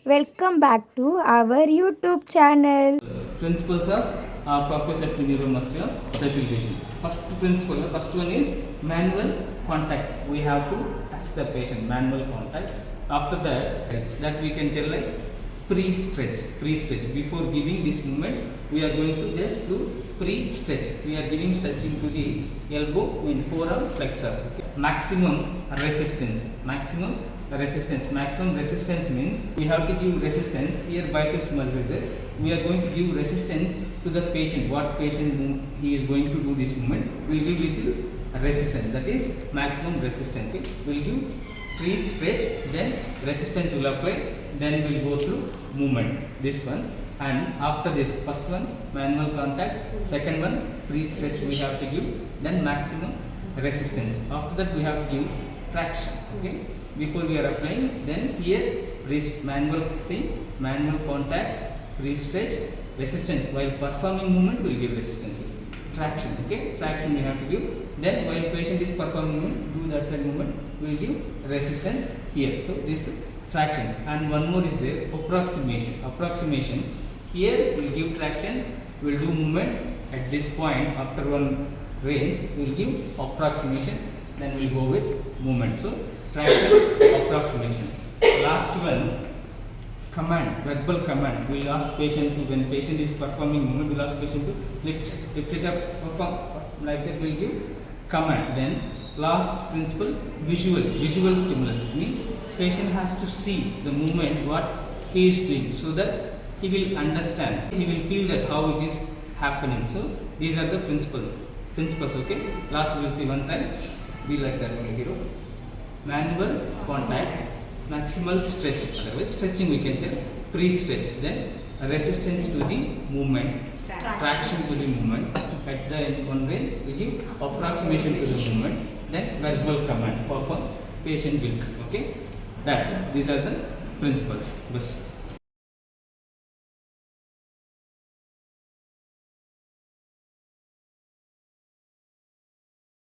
Welcome back to our YouTube channel. Principles of proprioceptive neuromuscular facilitation. First principle, the first one is manual contact. We have to touch the patient, manual contact. After that we can tell like pre-stretch. Before giving this movement, we are going to just do pre-stretch. We are giving stretching to the elbow in forearm flexors. Okay. Maximum resistance. Maximum resistance means we have to give resistance. Here biceps muscle is there. We are going to give resistance to the patient. What patient he is going to do this movement, we will give little resistance. That is maximum resistance. We will give pre-stretch, then resistance will apply, then we will go through movement. This one, and after this, first one manual contact, second one pre-stretch we have to give, then maximum resistance. After that we have to give traction. Okay. Before we are applying, then here manual contact, pre-stretch, resistance. While performing movement, we will give resistance. Traction. Okay. Traction we have to give. Then while patient is performing movement, do that side movement, we will give resistance here. So this traction, and one more is there, approximation. Here we will give traction, we will do movement at this point. After one range, we will give approximation, then we will go with movement. So traction, approximation. Last one, command, verbal command. We will ask patient to, when patient is performing movement, we will ask patient to lift it up, perform like that. We will give command. Then last principle, visual stimulus. Means patient has to see the movement what he is doing, so that he will understand, he will feel that how it is happening. So these are the principles. Okay. Last we will see one time. Be like that only, hero. Manual contact, maximal stretch. Otherwise stretching we can tell. Pre-stretch, then resistance to the movement, traction to the movement. At the one range we give approximation to the movement, then verbal command. Perform, patient will see. Okay. That's it. These are the principles. Bas.